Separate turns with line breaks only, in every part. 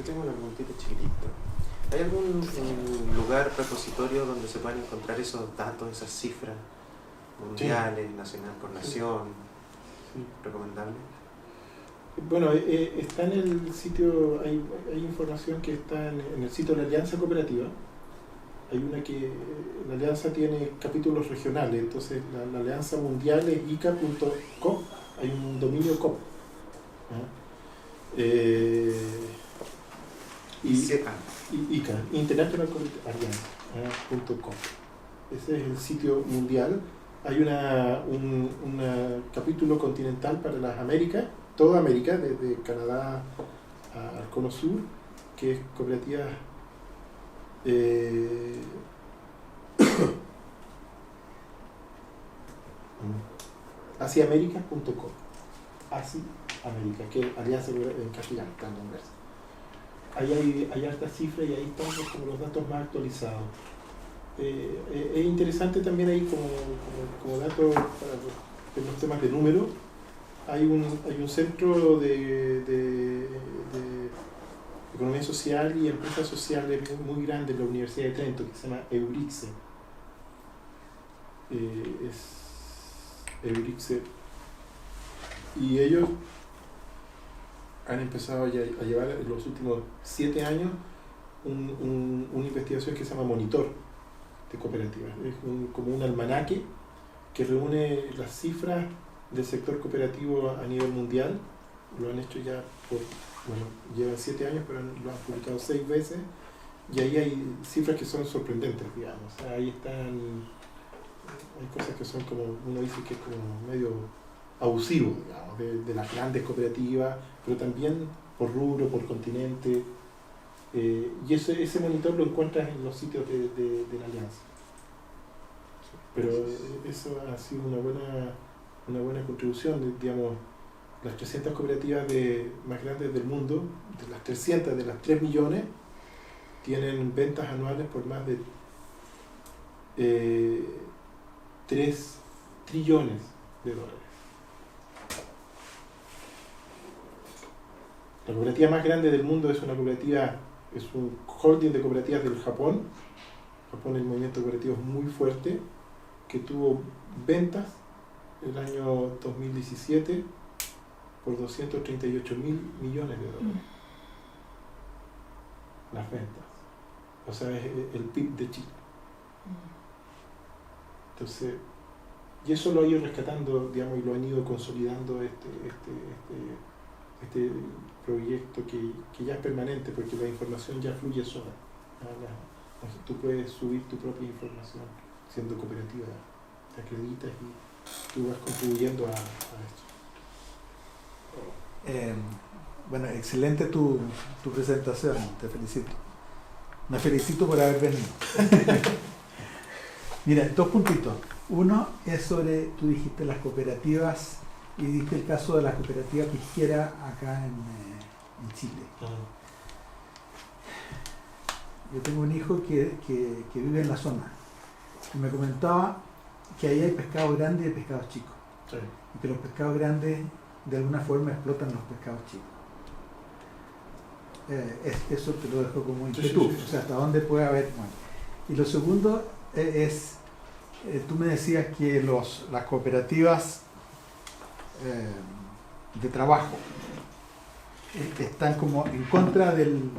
Yo tengo una preguntita chiquitita. ¿Hay algún lugar, repositorio donde se puedan encontrar esos datos, esas cifras mundiales, sí, nacional por nación? Sí. ¿Recomendable?
Bueno, está en el sitio, hay información que está en el sitio de la Alianza Cooperativa. Hay una que la Alianza tiene capítulos regionales, entonces la Alianza Mundial es ica.com, hay un dominio com. ICA, International Alliance.com. Ese es el sitio mundial. Hay un capítulo continental para las Américas, toda América, desde Canadá al Cono Sur, que es cooperativa asiamerica.com. Asiamerica, que es Alianza en castellano, está en inglés. Ahí hay hartas cifras y ahí están como los datos más actualizados. Es interesante también ahí como dato para los temas de número. Hay un centro de economía social y empresas sociales muy grande en la Universidad de Trento que se llama Eurixe. Eurixe. Y ellos han empezado a llevar en los últimos 7 años una investigación que se llama Monitor de Cooperativas. Es como un almanaque que reúne las cifras del sector cooperativo a nivel mundial. Lo han hecho ya llevan 7 años, pero lo han publicado 6 veces, y ahí hay cifras que son sorprendentes, digamos. O sea, ahí hay cosas que son como, uno dice que es como medio abusivo, digamos, de las grandes cooperativas, pero también por rubro, por continente, y ese monitor lo encuentras en los sitios de la Alianza. Pero eso ha sido una buena contribución, digamos. Las 300 cooperativas más grandes del mundo, de las 300, de las 3 millones, tienen ventas anuales por más de 3 trillones de dólares. La cooperativa más grande del mundo es un holding de cooperativas del Japón. Japón, el movimiento cooperativo es muy fuerte, que tuvo ventas el año 2017 por 238.000 millones de dólares. Las ventas. O sea, es el PIB de Chile. Entonces, y eso lo han ido rescatando, digamos, y lo han ido consolidando este proyecto que ya es permanente, porque la información ya fluye sola. Tú puedes subir tu propia información siendo cooperativa, te acreditas y tú vas contribuyendo a esto.
Bueno, excelente tu presentación, te felicito. Me felicito por haber venido. Mira, 2 puntitos. Uno es sobre, tú dijiste las cooperativas y diste el caso de la cooperativa pesquera acá en Chile. Yo tengo un hijo que vive en la zona y me comentaba que ahí hay pescados grandes y pescados chicos.
Sí.
Y que los pescados grandes de alguna forma explotan los pescados chicos. Eso te lo dejo como inquietud, sí. O sea, hasta dónde puede haber. Bueno. Y lo segundo es, tú me decías que las cooperativas de trabajo están como en contra del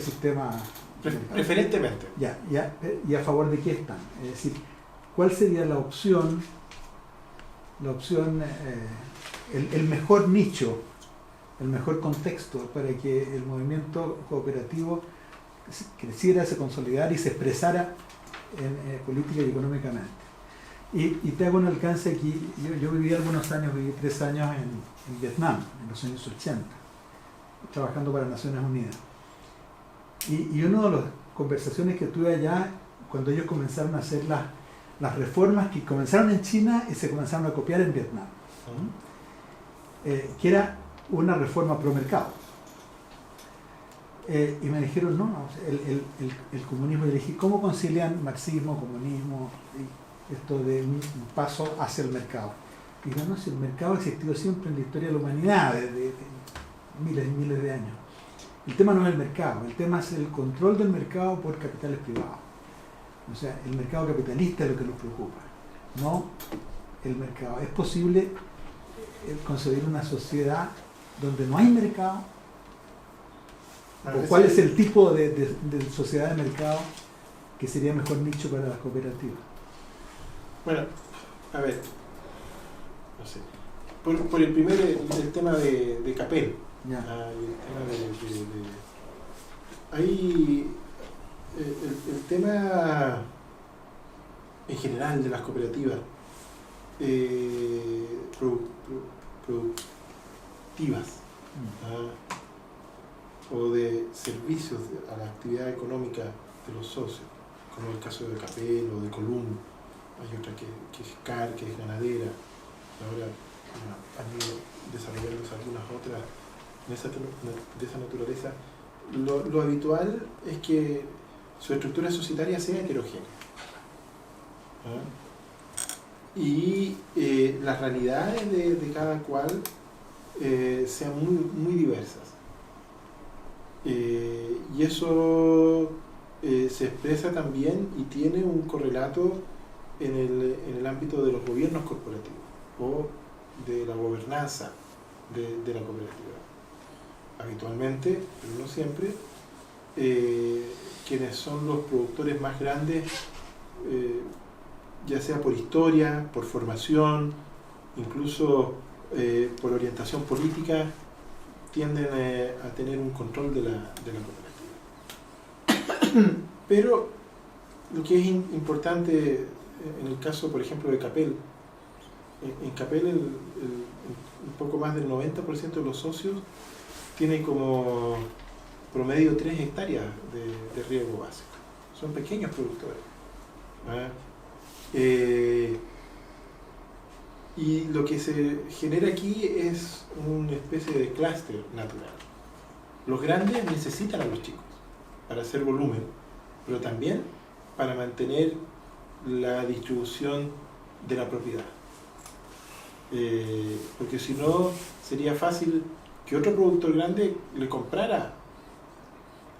sistema.
Preferentemente.
¿Y a favor de qué están? Es decir, ¿cuál sería la opción, el mejor nicho, el mejor contexto para que el movimiento cooperativo creciera, se consolidara y se expresara política y económicamente? Y te hago un alcance aquí. Yo viví algunos años, viví 3 años en Vietnam, en los años 80, trabajando para Naciones Unidas. Y una de las conversaciones que tuve allá, cuando ellos comenzaron a hacer las reformas que comenzaron en China y se comenzaron a copiar en Vietnam, que era una reforma pro mercado. Y me dijeron, no, el comunismo. Y le dije, ¿cómo concilian marxismo, comunismo y esto de un paso hacia el mercado? Y digo, no, si el mercado ha existido siempre en la historia de la humanidad, desde miles y miles de años. El tema no es el mercado, el tema es el control del mercado por capitales privados. O sea, el mercado capitalista es lo que nos preocupa, no el mercado. ¿Es posible concebir una sociedad donde no hay mercado? ¿O cuál es el tipo de sociedad de mercado que sería mejor nicho para las cooperativas?
Bueno, a ver, no sé. Por el primer, el tema de Capel.
Ya.
Ahí el tema en general de las cooperativas productivas o de servicios a la actividad económica de los socios, como el caso de Capel o de Colum. Hay otra que es CAR, que es ganadera. Ahora han ido desarrollándose algunas otras de esa naturaleza. Lo habitual es que su estructura societaria sea heterogénea. Y las realidades de cada cual sean muy diversas. Y eso se expresa también y tiene un correlato en el ámbito de los gobiernos corporativos o de la gobernanza de la cooperativa. Habitualmente, pero no siempre, quienes son los productores más grandes, ya sea por historia, por formación, incluso por orientación política, tienden a tener un control de la cooperativa. Pero lo que es importante en el caso, por ejemplo, de Capel, en Capel un poco más del 90% de los socios tienen como promedio 3 hectáreas de riego básico. Son pequeños productores. Y lo que se genera aquí es una especie de clúster natural. Los grandes necesitan a los chicos para hacer volumen, pero también para mantener la distribución de la propiedad. Porque si no, sería fácil que otro productor grande le comprara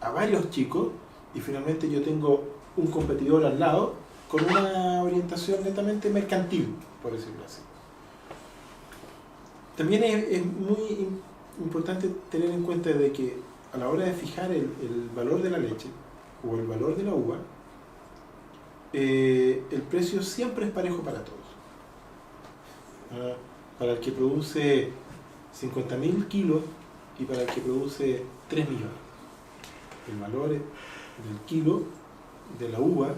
a varios chicos y finalmente yo tengo un competidor al lado con una orientación netamente mercantil, por decirlo así. También es muy importante tener en cuenta de que a la hora de fijar el valor de la leche o el valor de la uva, el precio siempre es parejo para todos. Para el que produce 50.000 kilos y para el que produce 3 millones. El valor del kilo de la uva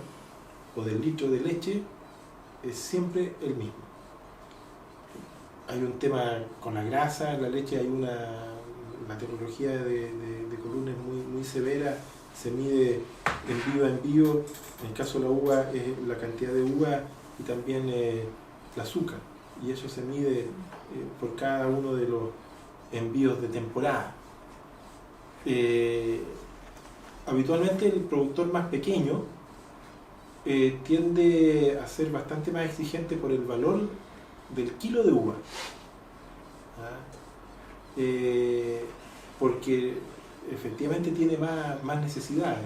o del litro de leche es siempre el mismo. Hay un tema con la grasa en la leche, la tecnología de Colum es muy severa, se mide en vivo, en el caso de la uva es la cantidad de uva y también el azúcar, y eso se mide por cada uno de los envíos de temporada. Habitualmente el productor más pequeño tiende a ser bastante más exigente por el valor del kilo de uva, porque efectivamente tiene más necesidades.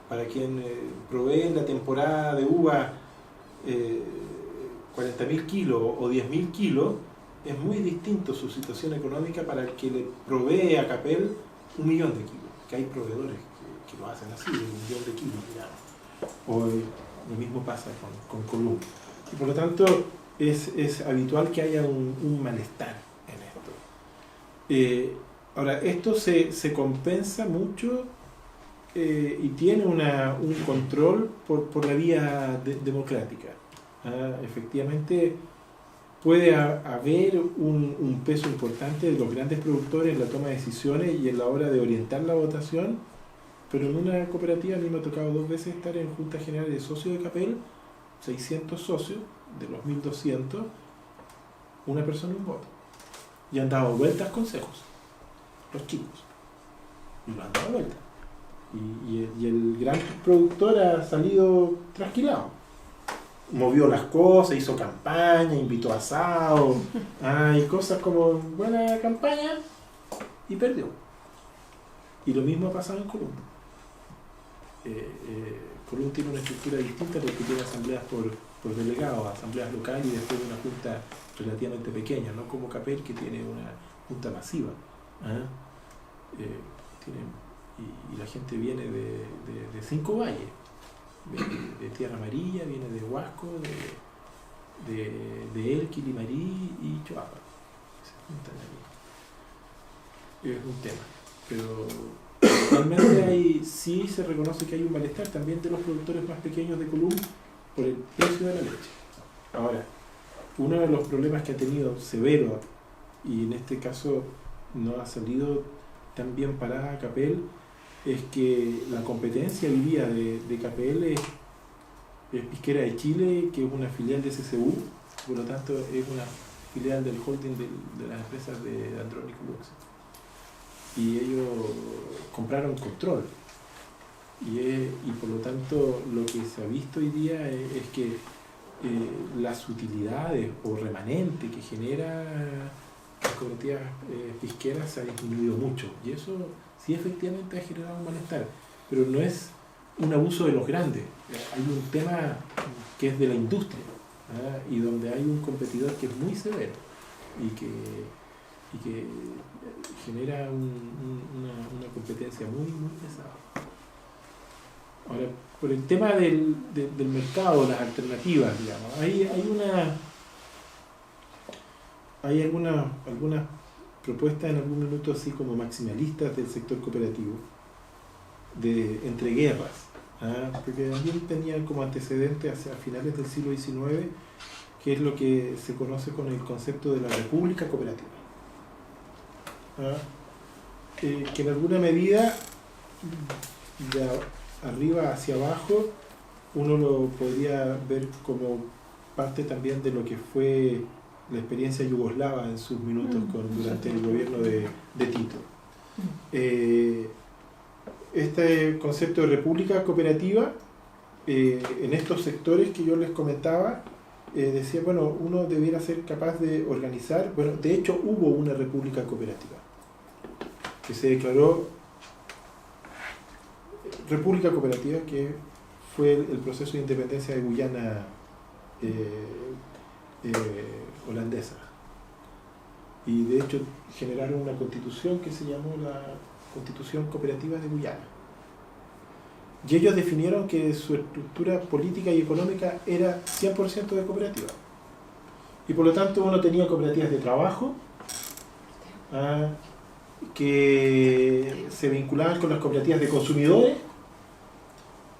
Para quien provee en la temporada de uva 40.000 kilos o 10.000 kilos, es muy distinto su situación económica para el que le provee a Capel 1 millón de kilos, que hay proveedores que lo hacen así, 1 millón de kilos, digamos. O lo mismo pasa con Colum. Y por lo tanto es habitual que haya un malestar en esto. Ahora, esto se compensa mucho y tiene un control por la vía democrática. Efectivamente puede haber un peso importante de los grandes productores en la toma de decisiones y en la hora de orientar la votación, pero en una cooperativa a mí me ha tocado 2 veces estar en Junta General de Socios de Capel, 600 socios, de los 1.200, una persona un voto. Y han dado vueltas consejos, los chicos, y lo han dado vueltas. Y el gran productor ha salido trasquilado. Movió las cosas, hizo campaña, invitó a asado, y cosas como buena campaña, y perdió. Y lo mismo ha pasado en Colón. Colón tiene una estructura distinta porque tiene asambleas por delegados, asambleas locales y después una junta relativamente pequeña, no como Capel, que tiene una junta masiva. Y la gente viene de 5 valles, de Tierra Amarilla, viene de Huasco, de Elqui, Limarí y Choapa. Se juntan ahí. Es un tema. Pero realmente sí se reconoce que hay un malestar también de los productores más pequeños de Colón por el precio de la leche. Ahora, uno de los problemas que ha tenido severo, y en este caso no ha salido tan bien parada Capel, es que la competencia hoy día de Capel es Pisquera de Chile, que es una filial de CCU, por lo tanto es una filial del holding de las empresas de Andronic Lux. Y ellos compraron control. Y por lo tanto lo que se ha visto hoy día es que las utilidades o remanente que genera las cooperativas pisqueras se ha disminuido mucho. Y eso sí efectivamente ha generado un malestar. Pero no es un abuso de los grandes. Hay un tema que es de la industria, y donde hay un competidor que es muy severo y que genera una competencia muy, muy pesada. Ahora, por el tema del mercado, las alternativas, digamos, hay algunas propuestas en algún minuto así como maximalistas del sector cooperativo, de entreguerras, porque también tenían como antecedente hacia finales del siglo XIX, que es lo que se conoce con el concepto de la república cooperativa. Que en alguna medida, de arriba hacia abajo, uno lo podría ver como parte también de lo que fue la experiencia yugoslava en sus minutos durante el gobierno de Tito. Este concepto de república cooperativa, en estos sectores que yo les comentaba, decía, bueno, uno debiera ser capaz de organizar, bueno, de hecho hubo una república cooperativa, que se declaró república cooperativa, que fue el proceso de independencia de Guyana holandesa. Y de hecho generaron una constitución que se llamó la Constitución Cooperativa de Guyana. Y ellos definieron que su estructura política y económica era 100% de cooperativa. Y por lo tanto uno tenía cooperativas de trabajo, que se vinculaban con las cooperativas de consumidores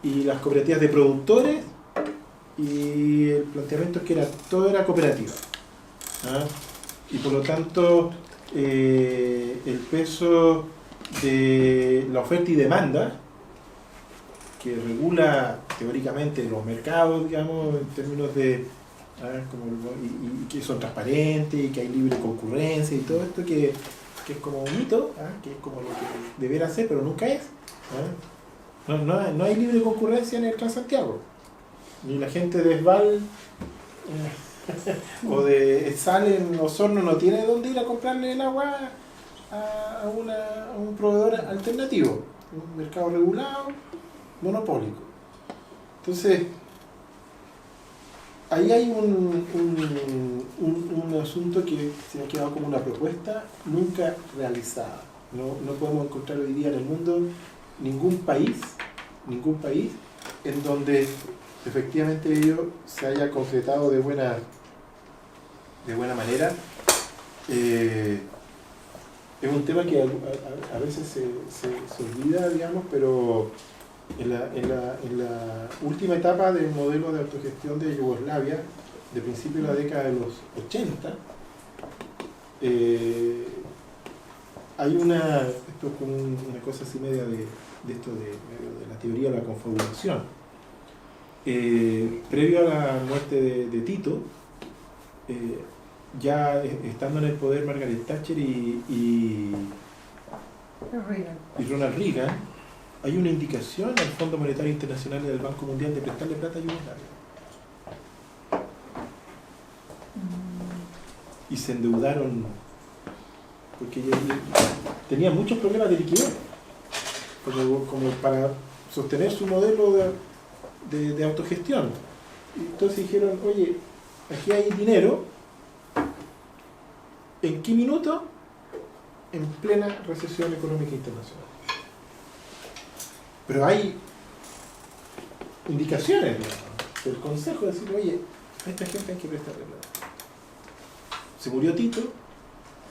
y las cooperativas de productores, y el planteamiento es que todo era cooperativa. Y por lo tanto el peso de la oferta y demanda, que regula teóricamente los mercados, digamos, en términos de y que son transparentes y que hay libre concurrencia y todo esto que es como un mito, que es como lo que debería ser, pero nunca es. No hay libre concurrencia en el Transantiago. Ni la gente de Esval o de Sal en Osorno no tiene dónde ir a comprarle el agua a un proveedor alternativo. Un mercado regulado, monopólico. Entonces, ahí hay un asunto que se ha quedado como una propuesta nunca realizada. No podemos encontrar hoy día en el mundo ningún país en donde efectivamente ello se haya concretado de buena manera. Es un tema que a veces se olvida, digamos, pero en la última etapa del modelo de autogestión de Yugoslavia, de principio de la década de los 80, hay esto es como una cosa así media de la teoría de la confabulación. Previo a la muerte de Tito, ya estando en el poder Margaret Thatcher y Ronald Reagan, hay una indicación al Fondo Monetario Internacional y del Banco Mundial de prestarle plata a Yugoslavia. Y se endeudaron porque tenían muchos problemas de liquidez. como para sostener su modelo de autogestión. Y entonces dijeron, oye, aquí hay dinero, ¿en qué minuto? En plena recesión económica internacional. Pero hay indicaciones, digamos, del Consejo de decir, oye, a esta gente hay que prestarle plata. Se murió Tito,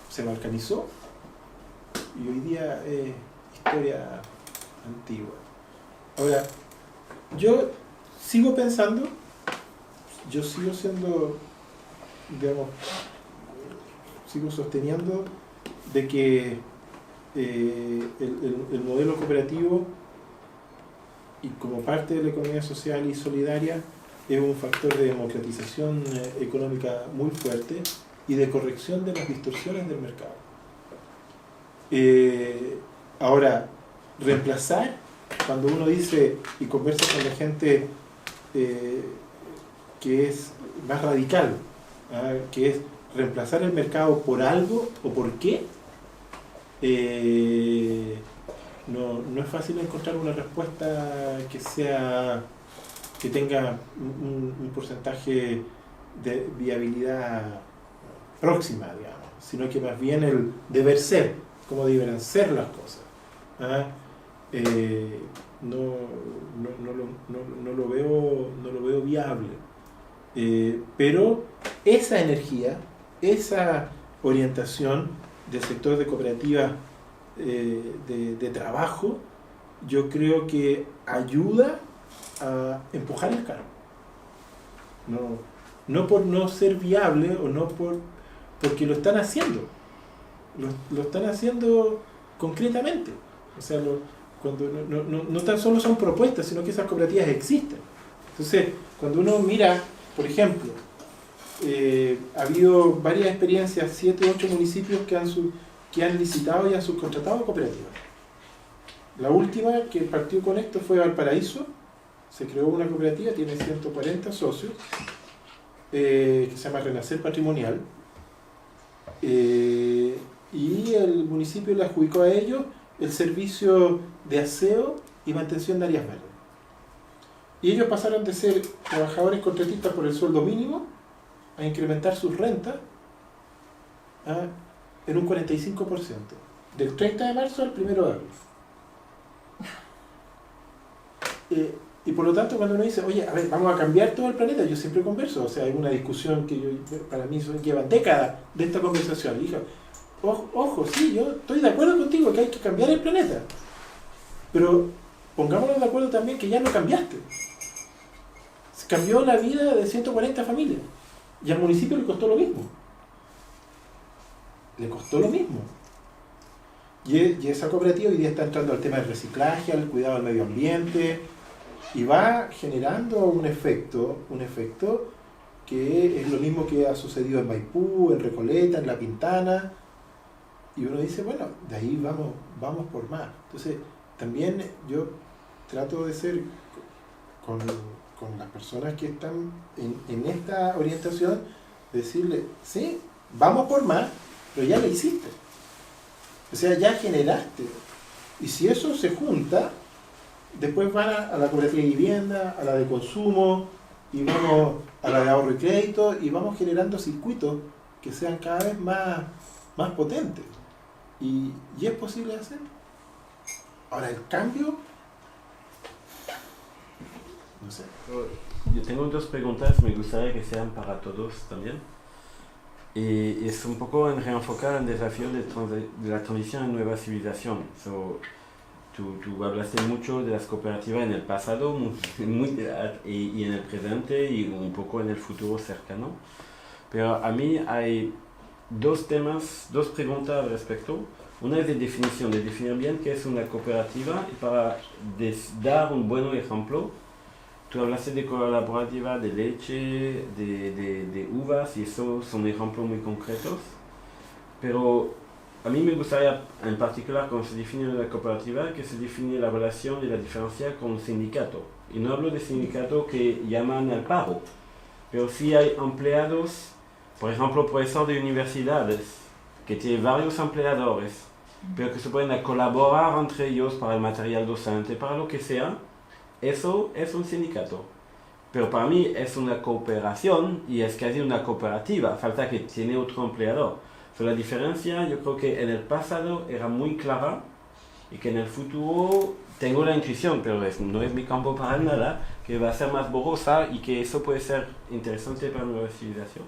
se balcanizó, y hoy día es historia antigua. Ahora, yo sigo pensando, yo sigo siendo, digamos, sigo sosteniendo de que el modelo cooperativo y como parte de la economía social y solidaria es un factor de democratización económica muy fuerte y de corrección de las distorsiones del mercado. Ahora, reemplazar, cuando uno dice y conversa con la gente que es más radical, que es reemplazar el mercado por algo o por qué, no es fácil encontrar una respuesta que tenga un porcentaje de viabilidad próxima, digamos, sino que más bien el deber ser, cómo deberán ser las cosas. No lo veo viable. Pero esa energía, esa orientación del sector de cooperativas de trabajo, yo creo que ayuda a empujar el carro. No por no ser viable o no porque lo están haciendo. Lo están haciendo concretamente. O sea, cuando no tan solo son propuestas, sino que esas cooperativas existen. Entonces, cuando uno mira, por ejemplo, ha habido varias experiencias, 7 u 8 municipios que han licitado y han subcontratado cooperativas. La última que partió con esto fue Valparaíso. Se creó una cooperativa, tiene 140 socios, que se llama Renacer Patrimonial. Y el municipio le adjudicó a ellos el servicio de aseo y mantención de áreas verdes. Y ellos pasaron de ser trabajadores contratistas por el sueldo mínimo a incrementar sus rentas en un 45%, del 30 de marzo al 1 de abril. Y por lo tanto, cuando uno dice, oye, a ver, vamos a cambiar todo el planeta, yo siempre converso, o sea, hay una discusión que para mí lleva décadas de esta conversación. Y digo, ojo, sí, yo estoy de acuerdo contigo que hay que cambiar el planeta, pero pongámonos de acuerdo también que ya no cambiaste. Se cambió la vida de 140 familias y al municipio le costó lo mismo. Le costó lo mismo. Y esa cooperativa hoy día está entrando al tema del reciclaje, al cuidado del medio ambiente, y va generando un efecto que es lo mismo que ha sucedido en Maipú, en Recoleta, en La Pintana, y uno dice, bueno, de ahí vamos por más. Entonces, también yo trato de ser con las personas que están en esta orientación, decirle, sí, vamos por más, pero ya lo hiciste. O sea, ya generaste. Y si eso se junta, después van a la cooperativa de vivienda, a la de consumo, y vamos a la de ahorro y crédito, y vamos generando circuitos que sean cada vez más potentes. Y es posible hacer. Ahora, el cambio, no sé.
Yo tengo 2 preguntas, me gustaría que sean para todos también. Y es un poco en reenfocar el desafío de la transición en nueva civilización. Tú hablaste mucho de las cooperativas en el pasado y en el presente y un poco en el futuro cercano. Pero a mí hay 2 preguntas al respecto. Una es de definición, de definir bien qué es una cooperativa y para dar un buen ejemplo. Tú hablaste de colaborativa de leche, de uvas, y eso son ejemplos muy concretos. Pero a mí me gustaría, en particular, cuando se define la cooperativa, que se define la relación y la diferencia con un sindicato. Y no hablo de sindicato que llaman al paro, pero sí hay empleados, por ejemplo, profesor de universidades, que tiene varios empleadores, pero que se pueden colaborar entre ellos para el material docente, para lo que sea. Eso es un sindicato. Pero para mí es una cooperación y es casi una cooperativa, falta que tiene otro empleador. La diferencia yo creo que en el pasado era muy clara y que en el futuro tengo la intuición, pero no es mi campo para nada, que va a ser más borrosa y que eso puede ser interesante para nueva civilización.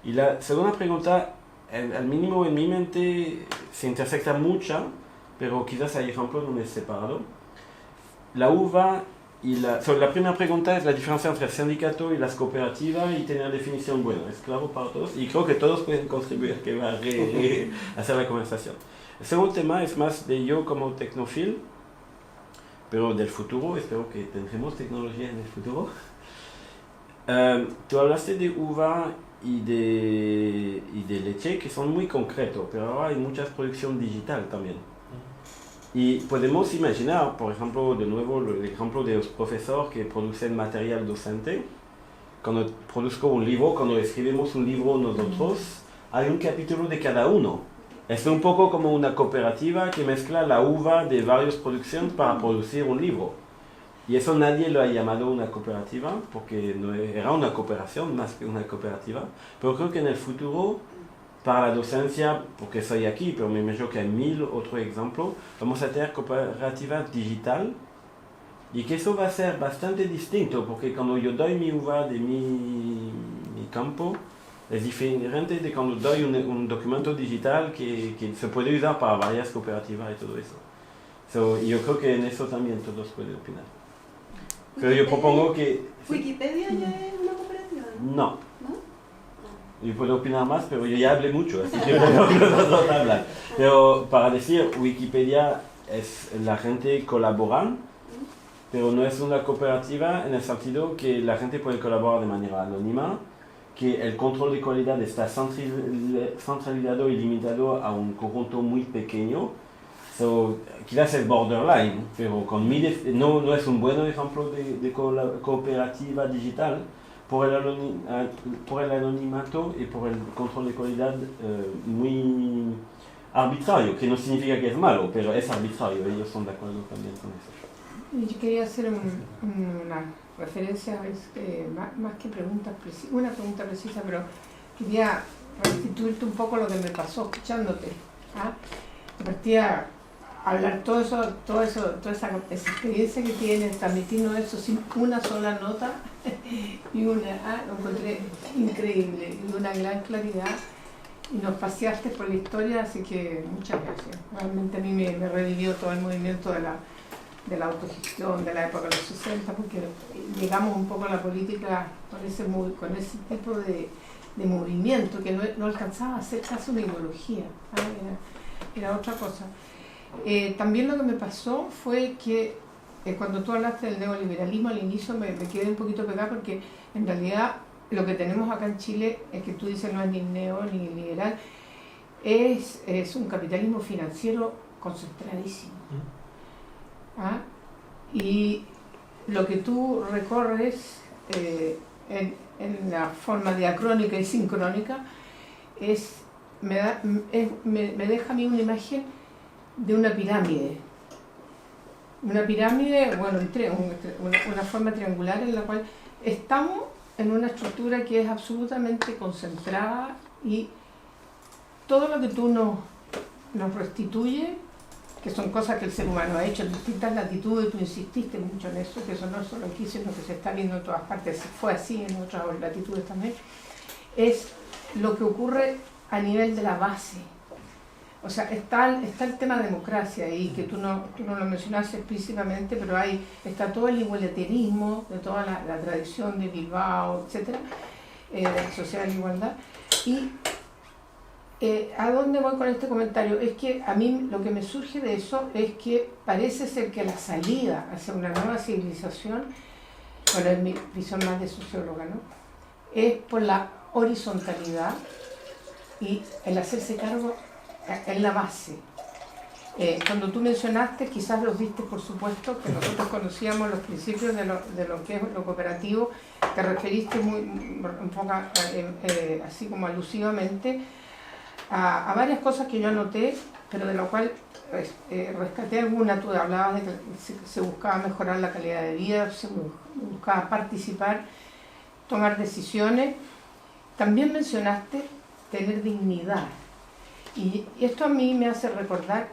Y la segunda pregunta, al mínimo en mi mente se intersecta mucho, pero quizás hay ejemplos donde es separado. La UVA y la primera pregunta es la diferencia entre el sindicato y las cooperativas y tener definición, bueno, es claro para todos y creo que todos pueden contribuir que va a hacer la conversación. El segundo tema es más de yo como tecnofil, pero del futuro, espero que tendremos tecnología en el futuro. Tú hablaste de uva y de leche que son muy concretos, pero ahora hay mucha producción digital también. Y podemos imaginar, por ejemplo, de nuevo el ejemplo de los profesores que producen material docente. Cuando produzco un libro, cuando escribimos un libro nosotros, hay un capítulo de cada uno. Es un poco como una cooperativa que mezcla la uva de varias producciones para producir un libro. Y eso nadie lo ha llamado una cooperativa, porque no era una cooperación más que una cooperativa. Pero creo que en el futuro, para la docencia, porque soy aquí, pero me imagino que hay 1000 otros ejemplos, vamos a tener cooperativa digital y que eso va a ser bastante distinto, porque cuando yo doy mi uva de mi campo, es diferente de cuando doy un documento digital que se puede usar para varias cooperativas y todo eso. Yo creo que en eso también todos pueden opinar. Pero yo propongo que...
¿Wikipedia ya es una cooperativa?
No. Yo puedo opinar más, pero yo ya hablé mucho, así que nosotros hablan. Pero para decir, Wikipedia es la gente colabora, pero no es una cooperativa en el sentido que la gente puede colaborar de manera anónima, que el control de calidad está centralizado y limitado a un conjunto muy pequeño. Quizás es borderline, pero no es un buen ejemplo de cooperativa digital por el anonimato y por el control de calidad muy arbitrario, que no significa que es malo, pero es arbitrario, ellos son de acuerdo también con eso.
Yo quería hacer una referencia, más que una pregunta precisa, pero quería restituirte un poco lo que me pasó escuchándote. Partía a hablar toda esa experiencia que tienes, transmitiendo eso sin una sola nota y lo encontré increíble y una gran claridad y nos paseaste por la historia, así que muchas gracias. Realmente a mí me revivió todo el movimiento de la autogestión de la época de los 60, porque llegamos un poco a la política con ese tipo de movimiento que no alcanzaba a ser casi una ideología, era otra cosa. También lo que me pasó fue que cuando tú hablaste del neoliberalismo al inicio me quedé un poquito pegada, porque en realidad lo que tenemos acá en Chile es que tú dices no es ni neo ni liberal, es un capitalismo financiero concentradísimo. Y lo que tú recorres en la forma diacrónica y sincrónica me deja a mí una imagen de una pirámide, bueno, una forma triangular en la cual estamos en una estructura que es absolutamente concentrada, y todo lo que tú nos restituye, que son cosas que el ser humano ha hecho en distintas latitudes, tú insististe mucho en eso, que eso no es solo aquí, sino que se está viendo en todas partes, fue así en otras latitudes también, es lo que ocurre a nivel de la base. O sea, está el tema de democracia ahí, que tú no lo mencionaste explícitamente, pero ahí está todo el igualitarismo de toda la tradición de Bilbao, etcétera, de la sociedad de la igualdad. Y ¿a dónde voy con este comentario? Es que a mí lo que me surge de eso es que parece ser que la salida hacia una nueva civilización, bueno, es mi visión más de socióloga, ¿no?, es por la horizontalidad y el hacerse cargo en la base. Cuando tú mencionaste, quizás los viste, por supuesto, que nosotros conocíamos los principios de lo que es lo cooperativo, te referiste un poco así como alusivamente a varias cosas que yo anoté pero de lo cual rescaté alguna. Tú hablabas de que se buscaba mejorar la calidad de vida, se buscaba participar, tomar decisiones. También mencionaste tener dignidad. Y esto a mí me hace recordar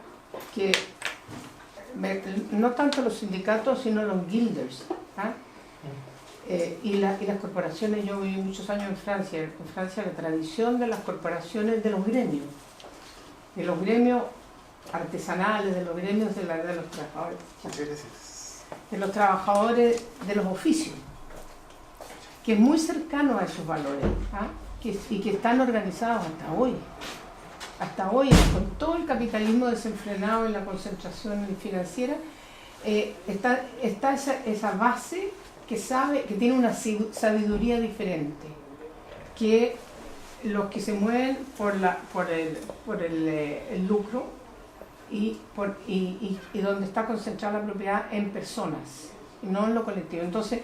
que no tanto los sindicatos, sino los guilders, ¿ah? Y las corporaciones. Yo viví muchos años en Francia. En Francia la tradición de las corporaciones, de los gremios artesanales, de los gremios de los trabajadores de los oficios, que es muy cercano a esos valores, ¿ah? Y que están organizados hasta hoy, con todo el capitalismo desenfrenado y la concentración financiera, está esa base que sabe, que tiene una sabiduría diferente, que los que se mueven por el lucro y donde está concentrada la propiedad en personas, y no en lo colectivo. Entonces,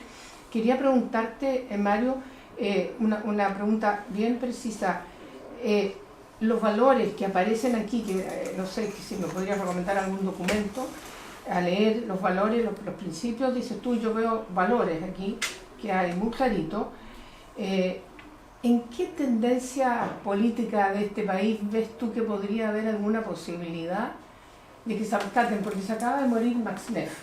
quería preguntarte, Mario, una pregunta bien precisa. Los valores que aparecen aquí, que no sé si me podrías recomendar algún documento a leer, los valores, los principios, dices tú, yo veo valores aquí que hay muy clarito. ¿En qué tendencia política de este país ves tú que podría haber alguna posibilidad de que se rescaten? Porque se acaba de morir Max Neff,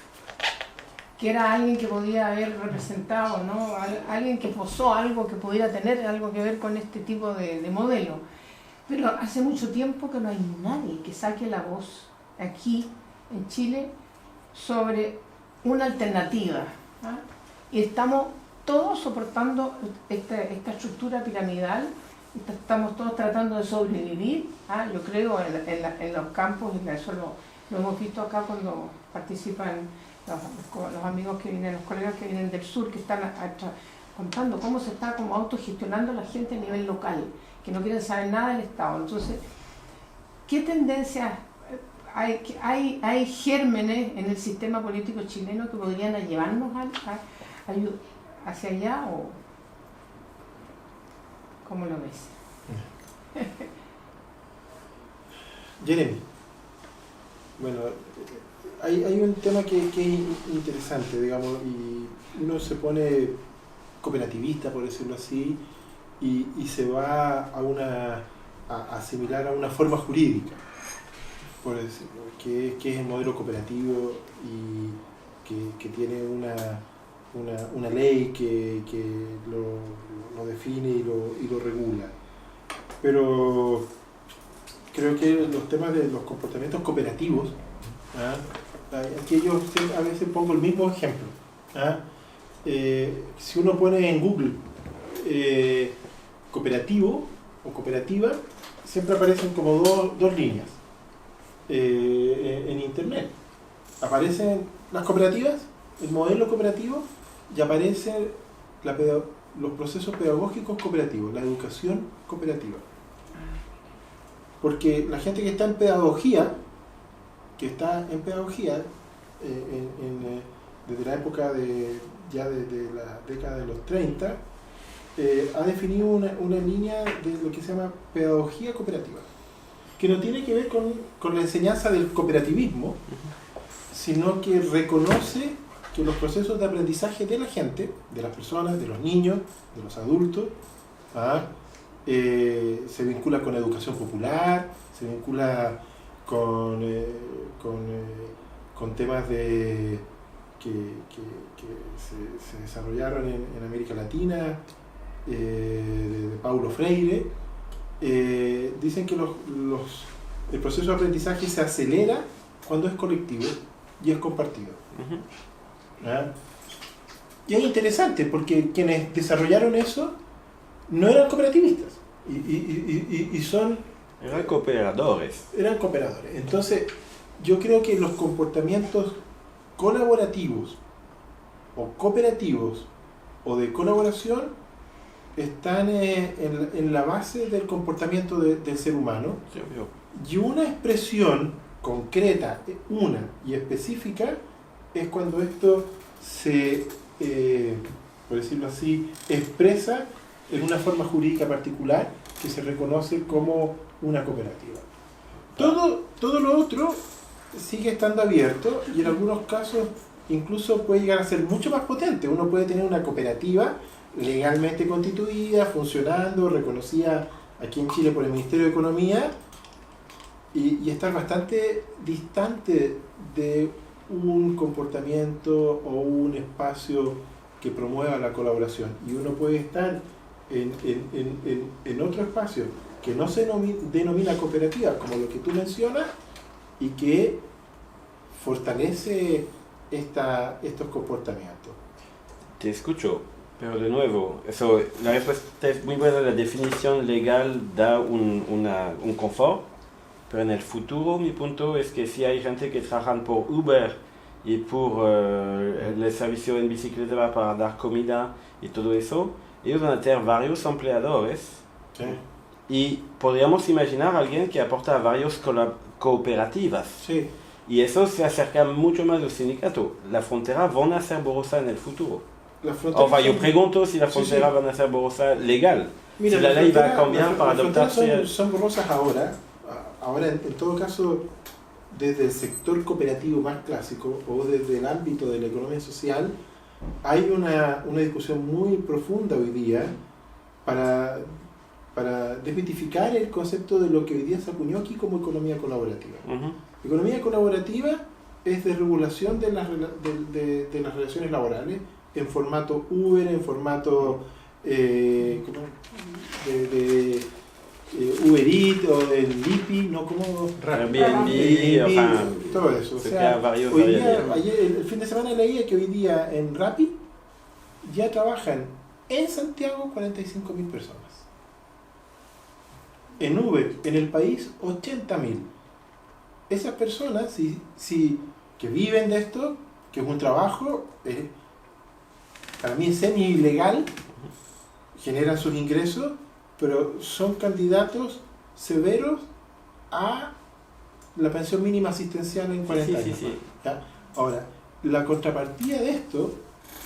que era alguien que podía haber representado, ¿no? Alguien que posó algo que pudiera tener algo que ver con este tipo de modelo. Pero hace mucho tiempo que no hay nadie que saque la voz aquí en Chile sobre una alternativa, ¿ah? Y estamos todos soportando esta estructura piramidal, estamos todos tratando de sobrevivir, ¿ah? Yo creo en los campos, y eso lo hemos visto acá cuando participan los amigos que vienen, los colegas que vienen del sur, que están contando cómo se está como autogestionando la gente a nivel local, que no quieren saber nada del Estado. Entonces, ¿qué tendencias hay gérmenes en el sistema político chileno que podrían llevarnos hacia allá, o cómo lo ves?
Jeremy, bueno, hay un tema que es interesante, digamos, y uno se pone cooperativista, por decirlo así, y se va a asimilar a una forma jurídica, por decirlo, que es el modelo cooperativo, y que tiene una ley que lo define y lo regula. Pero creo que los temas de los comportamientos cooperativos, ¿ah? Aquí yo a veces pongo el mismo ejemplo, ¿ah? Si uno pone en Google cooperativo o cooperativa, siempre aparecen como dos líneas. En internet aparecen las cooperativas, el modelo cooperativo, y aparecen los procesos pedagógicos cooperativos, la educación cooperativa. Porque la gente que está en pedagogía, desde la época de la década de los 30, ha definido una línea de lo que se llama pedagogía cooperativa, que no tiene que ver con la enseñanza del cooperativismo, sino que reconoce que los procesos de aprendizaje de la gente, de las personas, de los niños, de los adultos, se vincula con educación popular, se vincula con temas que se desarrollaron en América Latina, de Paulo Freire. Dicen que el proceso de aprendizaje se acelera cuando es colectivo y es compartido. Y es interesante porque quienes desarrollaron eso no eran cooperativistas y
eran cooperadores.
Entonces, yo creo que los comportamientos colaborativos o cooperativos o de colaboración están en la base del comportamiento del ser humano.
Sí, obvio.
Y una expresión concreta, una y específica, es cuando esto se, por decirlo así, expresa en una forma jurídica particular que se reconoce como una cooperativa. Todo lo otro sigue estando abierto y en algunos casos incluso puede llegar a ser mucho más potente. Uno puede tener una cooperativa legalmente constituida, funcionando, reconocida aquí en Chile por el Ministerio de Economía y estar bastante distante de un comportamiento o un espacio que promueva la colaboración. Y uno puede estar en otro espacio que no se denomina cooperativa, como lo que tú mencionas, y que fortalece estos comportamientos.
Te escucho, pero de nuevo, la respuesta es muy buena, la definición legal da un confort, pero en el futuro mi punto es que si hay gente que trabajan por Uber y por el servicio en bicicleta para dar comida y todo eso, ellos van a tener varios empleadores.
Sí.
Y podríamos imaginar a alguien que aporta a varias cooperativas.
Sí.
Y eso se acerca mucho más al sindicato. La frontera van a ser borrosa en el futuro. Yo pregunto si la frontera van a ser borrosa legal.
Mira,
si la ley va a cambiar para adoptarse.
Son borrosas ahora. Ahora, en todo caso, desde el sector cooperativo más clásico o desde el ámbito de la economía social, hay una discusión muy profunda hoy día para desmitificar el concepto de lo que hoy día se acuñó aquí como economía colaborativa. Economía colaborativa es desregulación de las relaciones laborales en formato Uber, en formato Uber Eats o del Lipi, no como
Airbnb,
todo eso. O sea, hoy día, el fin de semana leía que hoy día en Rappi ya trabajan en Santiago 45.000 personas. En Uber, en el país, 80.000. Esas personas, que viven de esto, que es un trabajo, para mí es semi-ilegal, generan sus ingresos, pero son candidatos severos a la pensión mínima asistencial en 40 años. ¿Ya? Ahora, la contrapartida de esto,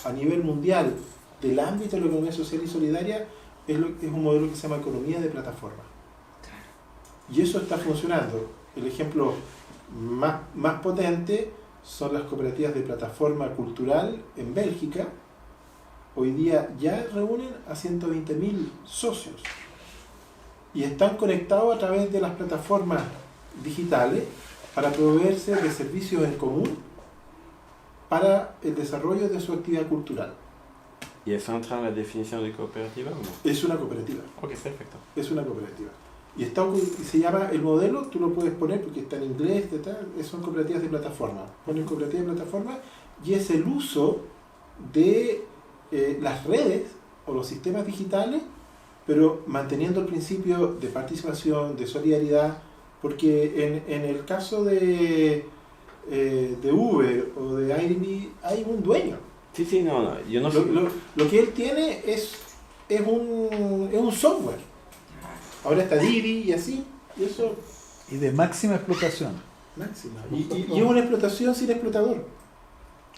a nivel mundial, del ámbito de la economía social y solidaria, es un modelo que se llama economía de plataforma. Y eso está funcionando. El ejemplo más potente son las cooperativas de plataforma cultural en Bélgica. Hoy día ya reúnen a 120.000 socios y están conectados a través de las plataformas digitales para proveerse de servicios en común para el desarrollo de su actividad cultural.
¿Y eso entra en la definición de cooperativa o no?
Es una cooperativa.
Ok, perfecto.
Es una cooperativa. Y se llama el modelo, tú lo puedes poner porque está en inglés, son cooperativas de plataforma. Ponen cooperativas de plataforma y es el uso de las redes o los sistemas digitales, pero manteniendo el principio de participación, de solidaridad, porque en el caso de Uber o de Airbnb hay un dueño.
Sí, no, yo no sé.
Lo que él tiene es un software. Ahora está Didi y así, y eso...
Y de máxima explotación.
Máxima. Y es una explotación sin explotador.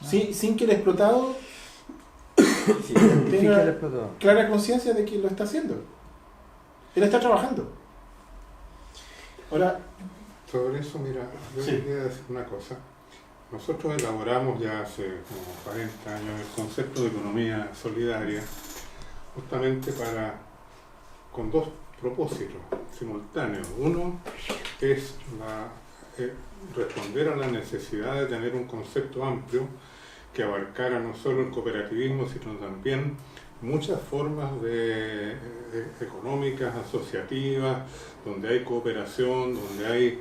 Sin que el explotado tenga clara conciencia de que lo está haciendo. Él está trabajando. Ahora...
Sobre eso, mira, yo quería decir una cosa. Nosotros elaboramos ya hace como 40 años el concepto de economía solidaria, justamente con dos propósitos simultáneos. Uno es responder a la necesidad de tener un concepto amplio que abarcara no solo el cooperativismo, sino también muchas formas económicas, asociativas, donde hay cooperación, donde hay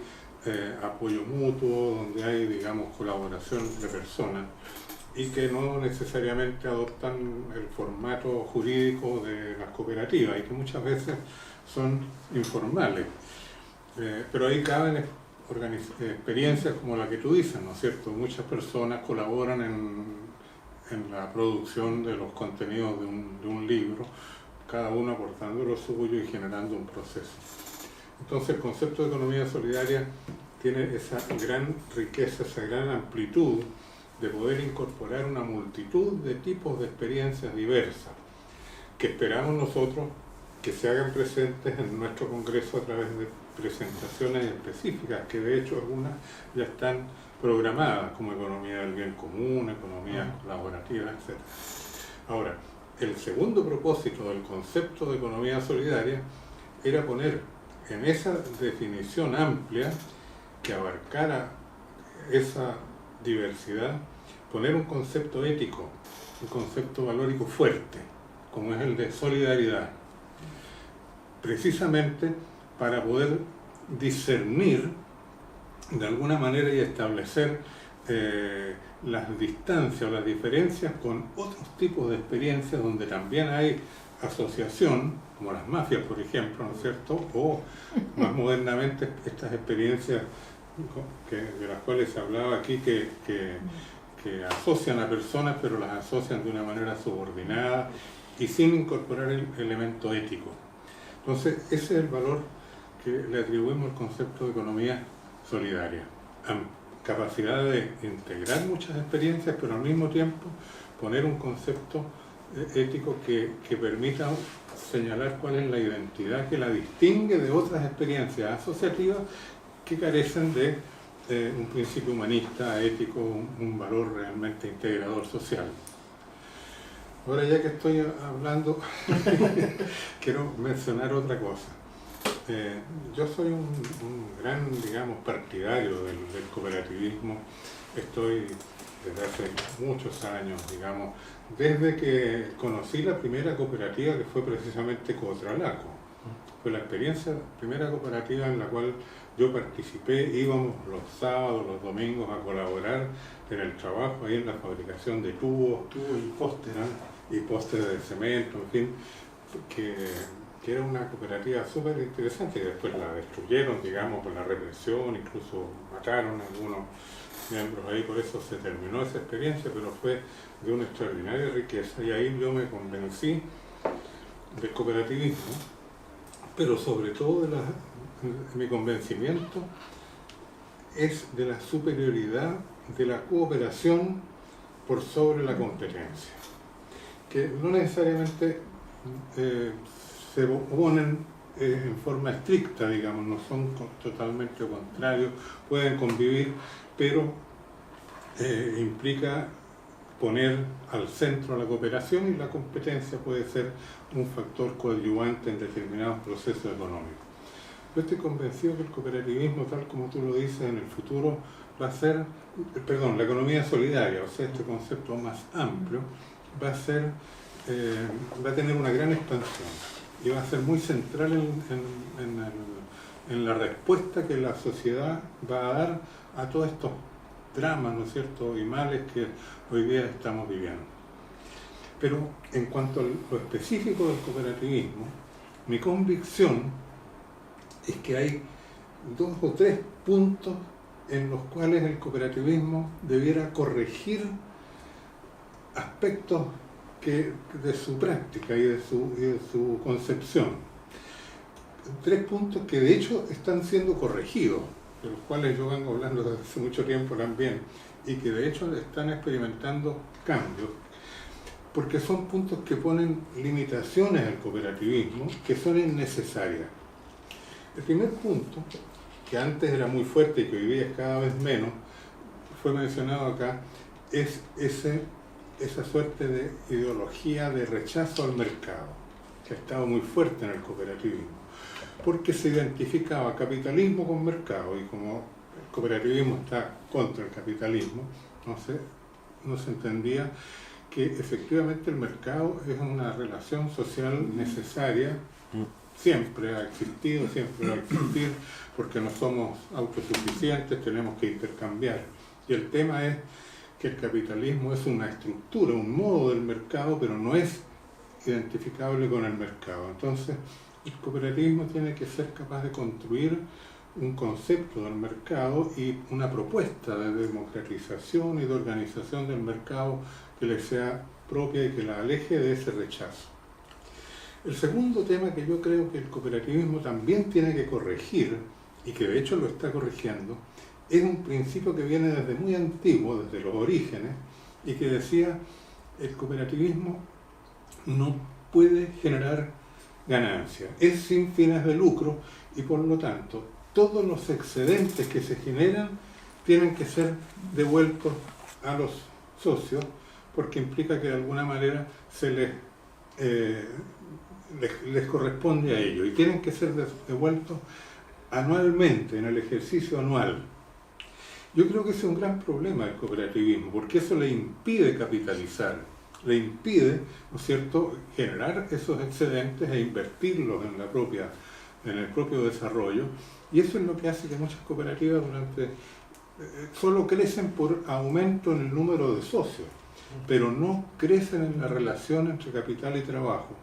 apoyo mutuo, donde hay, digamos, colaboración de personas y que no necesariamente adoptan el formato jurídico de las cooperativas y que muchas veces son informales. Pero ahí caben experiencias como la que tú dices, ¿no es cierto? Muchas personas colaboran en la producción de los contenidos de un libro, cada uno aportando lo suyo y generando un proceso. Entonces el concepto de economía solidaria tiene esa gran riqueza, esa gran amplitud de poder incorporar una multitud de tipos de experiencias diversas que esperamos nosotros que se hagan presentes en nuestro Congreso a través presentaciones específicas, que de hecho algunas ya están programadas, como economía del bien común, economía colaborativa, etc. Ahora, el segundo propósito del concepto de economía solidaria era poner en esa definición amplia que abarcara esa diversidad, poner un concepto ético, un concepto valórico fuerte, como es el de solidaridad, precisamente para poder discernir de alguna manera y establecer las distancias o las diferencias con otros tipos de experiencias donde también hay asociación, como las mafias, por ejemplo, ¿no es cierto? O más modernamente estas experiencias de las cuales se hablaba aquí que asocian a personas, pero las asocian de una manera subordinada y sin incorporar el elemento ético. Entonces, ese es el valor que le atribuimos al concepto de economía solidaria. Capacidad de integrar muchas experiencias, pero al mismo tiempo poner un concepto ético que permita señalar cuál es la identidad que la distingue de otras experiencias asociativas que carecen de un principio humanista, ético, un valor realmente integrador social. Ahora, ya que estoy hablando, quiero mencionar otra cosa. Yo soy un gran, digamos, partidario del cooperativismo. Estoy desde hace muchos años, digamos, desde que conocí la primera cooperativa, que fue precisamente Cotralaco. Fue la primera cooperativa en la cual yo participé. Íbamos los sábados, los domingos a colaborar en el trabajo, ahí en la fabricación de tubos
y postes,
y postes de cemento, en fin, que era una cooperativa súper interesante, y después la destruyeron, digamos, con la represión, incluso mataron a algunos miembros ahí, por eso se terminó esa experiencia, pero fue de una extraordinaria riqueza, y ahí yo me convencí del cooperativismo, pero sobre todo mi convencimiento es de la superioridad de la cooperación por sobre la competencia, que no necesariamente se oponen en forma estricta, digamos, no son totalmente contrarios, pueden convivir, pero implica poner al centro la cooperación, y la competencia puede ser un factor coadyuvante en determinados procesos económicos. Yo estoy convencido que el cooperativismo, tal como tú lo dices, en el futuro va a ser, la economía solidaria, o sea, este concepto más amplio, va a tener una gran expansión y va a ser muy central en la respuesta que la sociedad va a dar a todos estos dramas, ¿no es cierto?, y males que hoy día estamos viviendo. Pero en cuanto a lo específico del cooperativismo, mi convicción es que hay 2 o 3 puntos en los cuales el cooperativismo debiera corregir aspectos de su práctica y de su concepción. 3 puntos que de hecho están siendo corregidos, de los cuales yo vengo hablando desde hace mucho tiempo también, y que de hecho están experimentando cambios, porque son puntos que ponen limitaciones al cooperativismo que son innecesarias. El primer punto, que antes era muy fuerte y que hoy día es cada vez menos, fue mencionado acá, es esa suerte de ideología de rechazo al mercado, que ha estado muy fuerte en el cooperativismo, porque se identificaba capitalismo con mercado, y como el cooperativismo está contra el capitalismo, no se entendía que efectivamente el mercado es una relación social necesaria, siempre ha existido, siempre va a existir, porque no somos autosuficientes, tenemos que intercambiar. Y el tema es que el capitalismo es una estructura, un modo del mercado, pero no es identificable con el mercado. Entonces, el cooperativismo tiene que ser capaz de construir un concepto del mercado y una propuesta de democratización y de organización del mercado que le sea propia y que la aleje de ese rechazo. El segundo tema que yo creo que el cooperativismo también tiene que corregir, y que de hecho lo está corrigiendo, es un principio que viene desde muy antiguo, desde los orígenes, y que decía: el cooperativismo no puede generar ganancia, es sin fines de lucro y por lo tanto todos los excedentes que se generan tienen que ser devueltos a los socios porque implica que de alguna manera se les corresponde a ellos y tienen que ser devueltos anualmente, en el ejercicio anual. Yo creo que ese es un gran problema del cooperativismo, porque eso le impide capitalizar, le impide, ¿no es cierto?, generar esos excedentes e invertirlos en el propio desarrollo, y eso es lo que hace que muchas cooperativas solo crecen por aumento en el número de socios, pero no crecen en la relación entre capital y trabajo.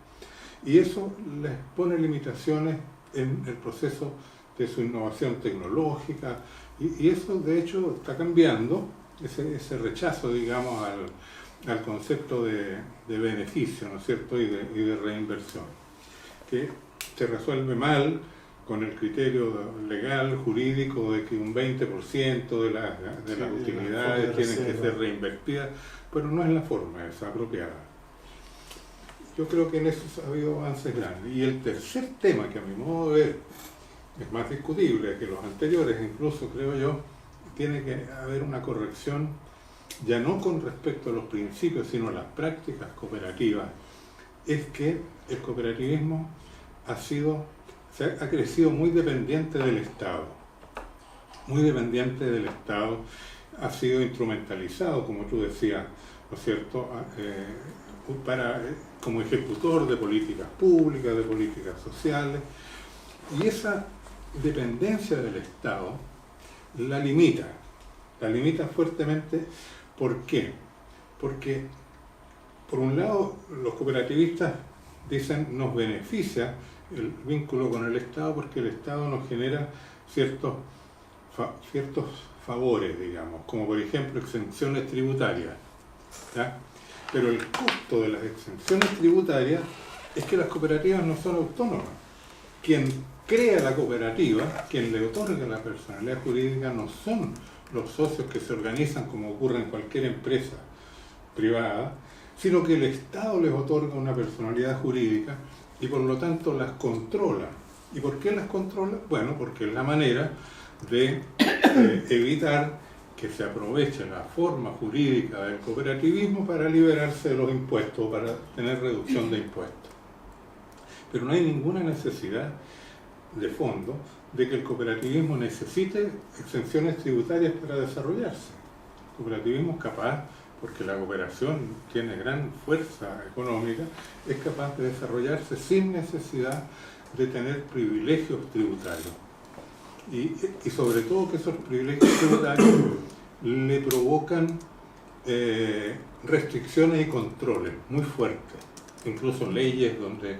Y eso les pone limitaciones en el proceso de su innovación tecnológica, y eso de hecho está cambiando, ese rechazo, digamos, al concepto de beneficio, ¿no es cierto?, y de reinversión, que se resuelve mal con el criterio legal, jurídico, de que un 20% de las utilidades tienen que ser reinvertidas, pero no es la forma esa apropiada. Yo creo que en eso ha habido avances grandes. Y el tercer tema, que a mi modo de ver es más discutible que los anteriores, incluso creo yo, tiene que haber una corrección, ya no con respecto a los principios, sino a las prácticas cooperativas, es que el cooperativismo ha crecido muy dependiente del Estado, ha sido instrumentalizado, como tú decías, ¿no es cierto?, como ejecutor de políticas públicas, de políticas sociales, y esa dependencia del Estado la limita fuertemente. ¿Por qué? Porque, por un lado, los cooperativistas dicen nos beneficia el vínculo con el Estado porque el Estado nos genera ciertos favores, digamos, como por ejemplo exenciones tributarias, ¿ya? Pero el costo de las exenciones tributarias es que las cooperativas no son autónomas. Quien crea la cooperativa, quien le otorga la personalidad jurídica, no son los socios que se organizan como ocurre en cualquier empresa privada, sino que el Estado les otorga una personalidad jurídica y por lo tanto las controla. ¿Y por qué las controla? Bueno, porque es la manera de evitar que se aproveche la forma jurídica del cooperativismo para liberarse de los impuestos, para tener reducción de impuestos. Pero no hay ninguna necesidad de fondo de que el cooperativismo necesite exenciones tributarias para desarrollarse. El cooperativismo es capaz, porque la cooperación tiene gran fuerza económica, es capaz de desarrollarse sin necesidad de tener privilegios tributarios. Y sobre todo que esos privilegios tributarios le provocan restricciones y controles muy fuertes, incluso leyes donde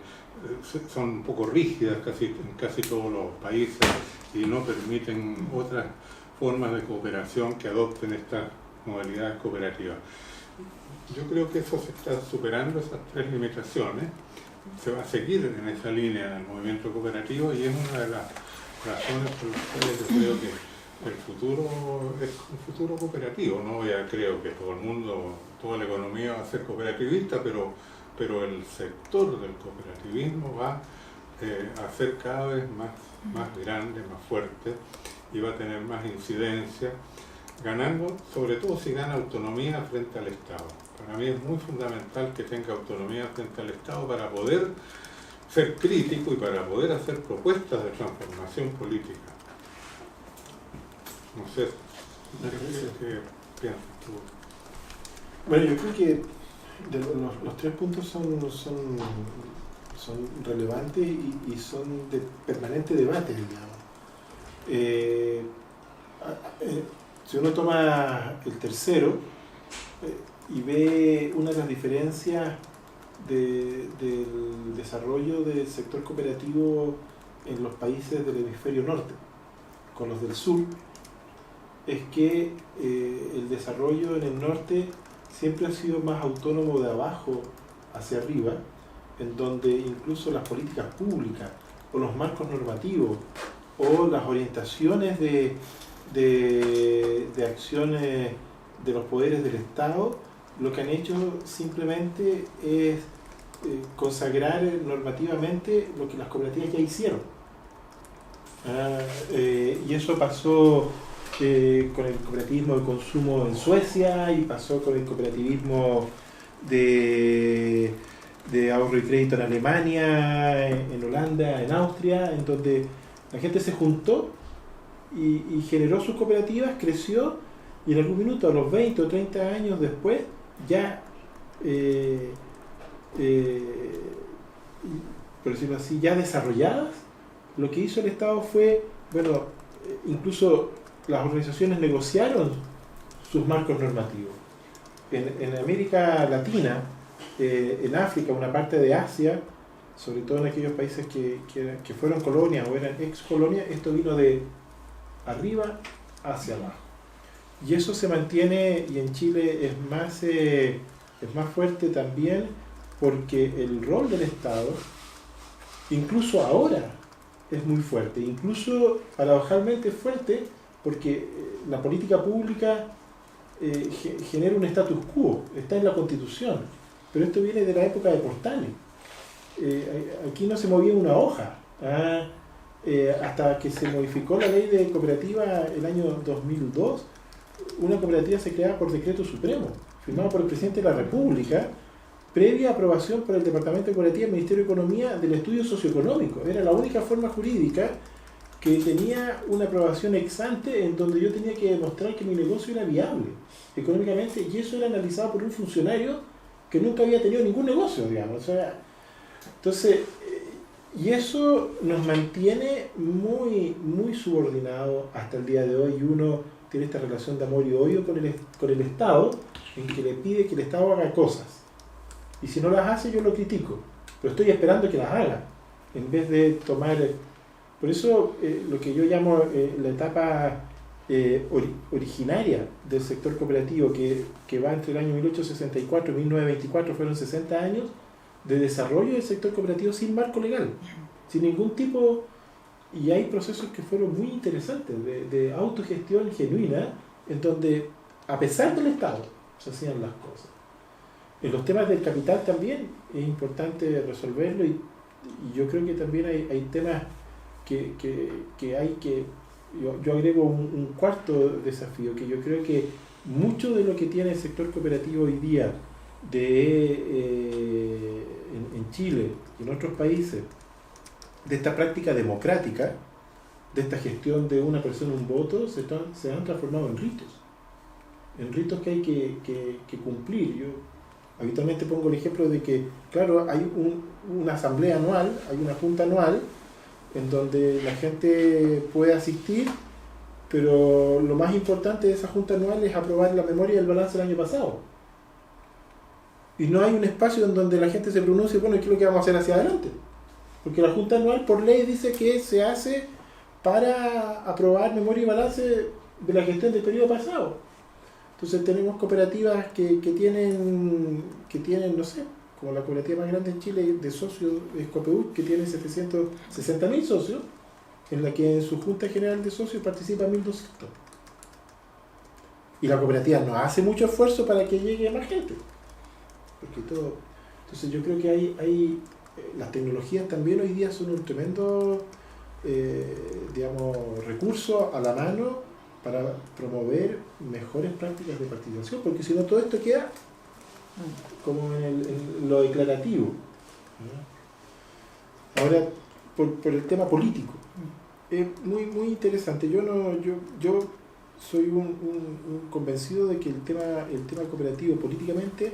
son un poco rígidas en casi todos los países y no permiten otras formas de cooperación que adopten estas modalidades cooperativas. Yo creo que eso se está superando, esas tres limitaciones. Se va a seguir en esa línea en el movimiento cooperativo y es una de las razones por las cuales yo creo que el futuro es un futuro cooperativo. No creo que todo el mundo, toda la economía va a ser cooperativista, pero el sector del cooperativismo va a ser cada vez más grande, más fuerte y va a tener más incidencia, ganando, sobre todo si gana autonomía frente al Estado. Para mí es muy fundamental que tenga autonomía frente al Estado para poder ser crítico y para poder hacer propuestas de transformación política. No sé, ¿qué piensas tú?
Bueno, yo creo que los tres puntos son relevantes y son de permanente debate, digamos. Si uno toma el tercero y ve una de las diferencias del desarrollo del sector cooperativo en los países del hemisferio norte con los del sur, es que el desarrollo en el norte siempre ha sido más autónomo de abajo hacia arriba, en donde incluso las políticas públicas o los marcos normativos o las orientaciones de acciones de los poderes del Estado, lo que han hecho simplemente es consagrar normativamente lo que las cooperativas ya hicieron. Y eso pasó con el cooperativismo de consumo en Suecia y pasó con el cooperativismo de ahorro y crédito en Alemania, en Holanda, en Austria, en donde la gente se juntó y generó sus cooperativas, creció, y en algún minuto, a los 20 o 30 años después, ya por decirlo así, ya desarrolladas, lo que hizo el Estado fue, bueno, incluso las organizaciones negociaron sus marcos normativos. En América Latina, en África, una parte de Asia, sobre todo en aquellos países que fueron colonias o eran ex colonias, esto vino de arriba hacia abajo. Y eso se mantiene, y en Chile es más fuerte también, porque el rol del Estado, incluso ahora, es muy fuerte, incluso paradojalmente fuerte, porque la política pública genera un status quo, está en la Constitución, pero esto viene de la época de Portales. Aquí no se movía una hoja, hasta que se modificó la ley de cooperativa el año 2002, una cooperativa se creaba por decreto supremo, firmado por el presidente de la República, previa aprobación por el Departamento de Cooperativa del Ministerio de Economía del estudio socioeconómico. Era la única forma jurídica que tenía una aprobación ex ante, en donde yo tenía que demostrar que mi negocio era viable económicamente, y eso era analizado por un funcionario que nunca había tenido ningún negocio, digamos. O sea, entonces, y eso nos mantiene muy, muy subordinados hasta el día de hoy, y uno tiene esta relación de amor y odio con el Estado, en que le pide que el Estado haga cosas. Y si no las hace, yo lo critico, pero estoy esperando que las haga, en vez de tomar... Por eso lo que yo llamo la etapa originaria del sector cooperativo, que va entre el año 1864 y 1924, fueron 60 años de desarrollo del sector cooperativo sin marco legal, sin ningún tipo... Y hay procesos que fueron muy interesantes, de autogestión genuina, en donde, a pesar del Estado, se hacían las cosas. En los temas del capital también es importante resolverlo, y yo creo que también hay temas que hay que... Yo agrego un cuarto desafío, que yo creo que mucho de lo que tiene el sector cooperativo hoy día en Chile y en otros países, de esta práctica democrática, de esta gestión de una persona un voto, se han transformado en ritos que hay que cumplir. Yo habitualmente pongo el ejemplo de que, claro, hay una asamblea anual, hay una junta anual, en donde la gente puede asistir, pero lo más importante de esa junta anual es aprobar la memoria y el balance del año pasado. Y no hay un espacio en donde la gente se pronuncie, bueno, ¿qué es lo que vamos a hacer hacia adelante? Porque la junta anual por ley dice que se hace para aprobar memoria y balance de la gestión del periodo pasado. Entonces tenemos cooperativas que tienen, no sé, como la cooperativa más grande en Chile de socios, es Copeu, que tiene 760.000 socios, en la que en su junta general de socios participan 1.200. Y la cooperativa no hace mucho esfuerzo para que llegue más gente. Entonces yo creo que hay las tecnologías también hoy día son un tremendo recurso a la mano para promover mejores prácticas de participación, porque si no todo esto queda como en lo declarativo. Ahora, por el tema político, es muy, muy interesante. Yo soy un convencido de que el tema cooperativo políticamente,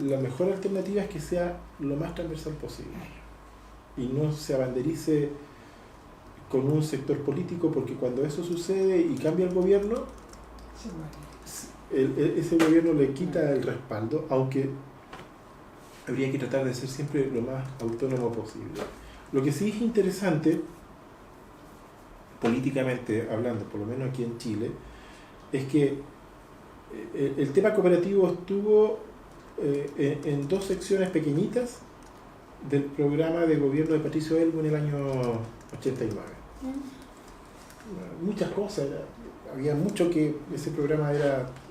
la mejor alternativa es que sea lo más transversal posible y no se abanderice con un sector político, porque cuando eso sucede y cambia el gobierno, ese gobierno le quita el respaldo, aunque habría que tratar de ser siempre lo más autónomo posible. Lo que sí es interesante, políticamente hablando, por lo menos aquí en Chile, es que el tema cooperativo estuvo en dos secciones pequeñiñitas del programa de gobierno de Patricio Elwin en el año 89. Muchas cosas, había mucho que ese programa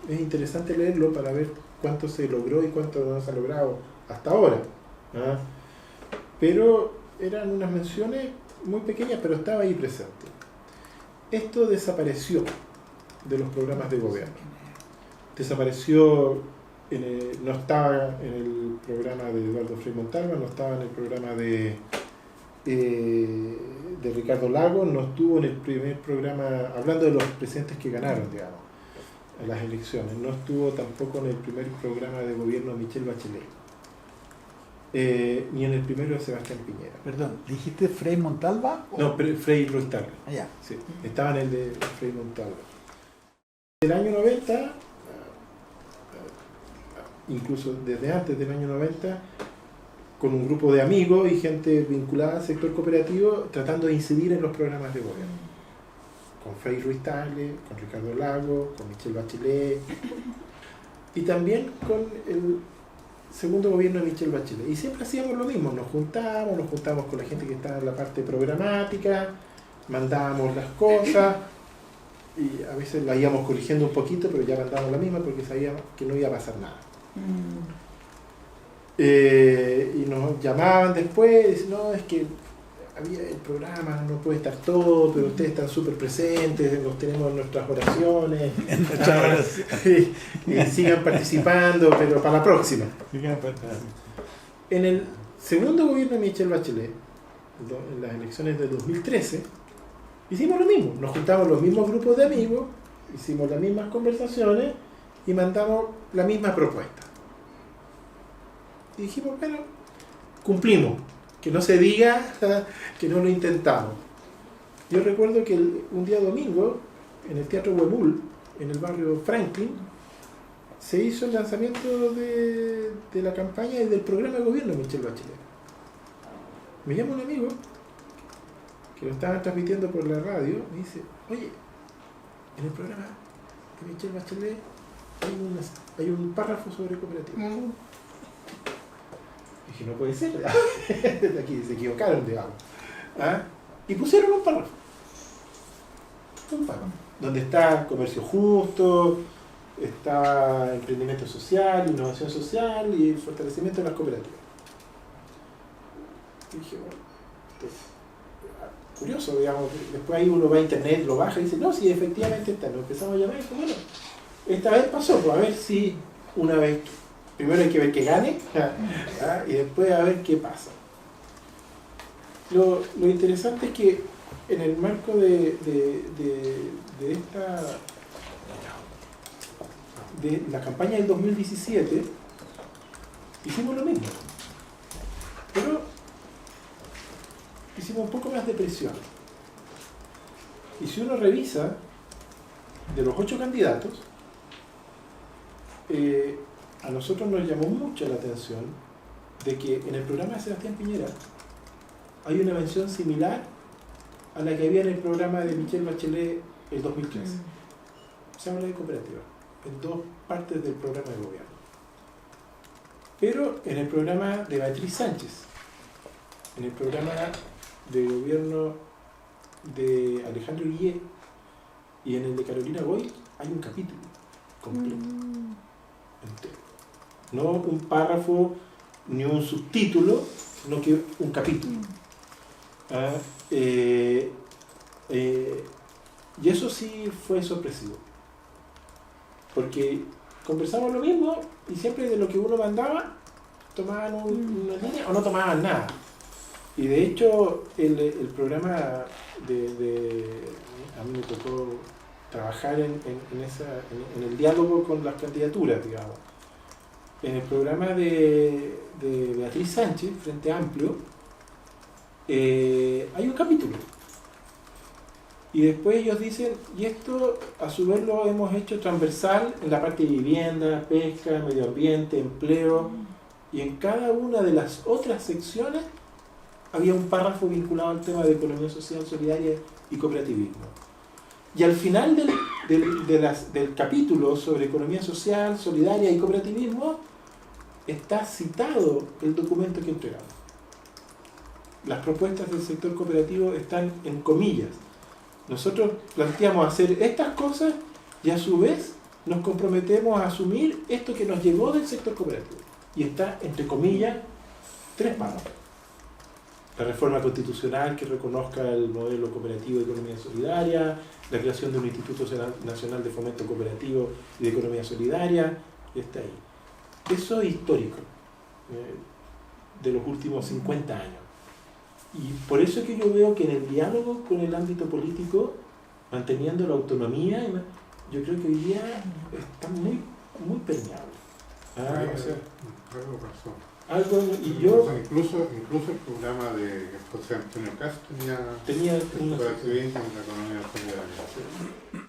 es interesante leerlo para ver cuánto se logró y cuánto no se ha logrado hasta ahora. ¿ah? Pero eran unas menciones muy pequeñas, pero estaba ahí presente. Esto desapareció de los programas de gobierno. Desapareció, no estaba en el programa de Eduardo Frei Montalva, no estaba en el programa de Ricardo Lagos, no estuvo en el primer programa, hablando de los presidentes que ganaron, digamos, en las elecciones, no estuvo tampoco en el primer programa de gobierno de Michelle Bachelet, ni en el primero de Sebastián Piñera.
Perdón, ¿dijiste Frei Montalva?
No, Frei Ruiz Tagle.
Ah, ya.
Sí, estaba en el de Frei Montalva. En el año 90, incluso desde antes del año 90, con un grupo de amigos y gente vinculada al sector cooperativo, tratando de incidir en los programas de gobierno. Con Frei Ruiz Tagle, con Ricardo Lagos, con Michelle Bachelet, y también con el segundo gobierno de Michelle Bachelet. Y siempre hacíamos lo mismo, nos juntábamos con la gente que estaba en la parte programática, mandábamos las cosas, y a veces la íbamos corrigiendo un poquito, pero ya mandábamos la misma porque sabíamos que no iba a pasar nada. Y nos llamaban después y decían, no, es que había el programa, no puede estar todo, pero ustedes están súper presentes, nos tenemos en nuestras oraciones, y sigan participando, pero para la próxima. En el segundo gobierno de Michelle Bachelet, en las elecciones de 2013, hicimos lo mismo, nos juntamos los mismos grupos de amigos, hicimos las mismas conversaciones y mandamos la misma propuesta. Y dijimos, bueno, cumplimos, que no se diga que no lo intentamos. Yo recuerdo que un día domingo, en el Teatro Huemul, en el barrio Franklin, se hizo el lanzamiento de la campaña y del programa de gobierno de Michelle Bachelet. Me llama un amigo que lo estaban transmitiendo por la radio, me dice, oye, en el programa de Michelle Bachelet hay un párrafo sobre cooperativas. Dije, no puede ser, aquí se equivocaron, digamos. ¿Ah? Y pusieron un párrafo, donde está comercio justo, está emprendimiento social, innovación social y el fortalecimiento de las cooperativas. Y dije, bueno, entonces, curioso, digamos, después ahí uno va a internet, lo baja y dice, no, sí, efectivamente está. Nos empezamos a llamar y dijo, bueno, esta vez pasó, pues a ver si una vez, primero hay que ver que gane, y después a ver qué pasa. Lo interesante es que en el marco de la campaña del 2017 hicimos lo mismo, pero hicimos un poco más de presión. Y si uno revisa de los 8 candidatos, a nosotros nos llamó mucho la atención de que en el programa de Sebastián Piñera hay una mención similar a la que había en el programa de Michelle Bachelet el 2013. Se habla de cooperativa en 2 partes del programa de gobierno. Pero en el programa de Beatriz Sánchez, en el programa de gobierno de Alejandro Guillé y en el de Carolina Goy hay un capítulo completo, entero. No un párrafo ni un subtítulo, sino que un capítulo. Y eso sí fue sorpresivo, porque conversamos lo mismo y siempre de lo que uno mandaba tomaban una línea o no tomaban nada. Y de hecho el programa a mí me tocó trabajar en el diálogo con las candidaturas, digamos. En el programa de Beatriz Sánchez, Frente Amplio, hay un capítulo. Y después ellos dicen, y esto a su vez lo hemos hecho transversal en la parte de vivienda, pesca, medio ambiente, empleo, y en cada una de las otras secciones había un párrafo vinculado al tema de economía social, solidaria y cooperativismo. Y al final del capítulo sobre economía social, solidaria y cooperativismo está citado el documento que entregamos. Las propuestas del sector cooperativo están en comillas. Nosotros planteamos hacer estas cosas y a su vez nos comprometemos a asumir esto que nos llegó del sector cooperativo. Y está, entre comillas, 3 párrafos. La reforma constitucional que reconozca el modelo cooperativo de economía solidaria, la creación de un Instituto Nacional de Fomento Cooperativo y de Economía Solidaria, y está ahí. Eso es histórico, de los últimos 50 años. Y por eso es que yo veo que en el diálogo con el ámbito político, manteniendo la autonomía, yo creo que hoy día está muy, muy permeable.
Algo pasó.
Y yo
incluso el programa de José Antonio Cast tenía
tenía
cooperativismo en la economía solidaria.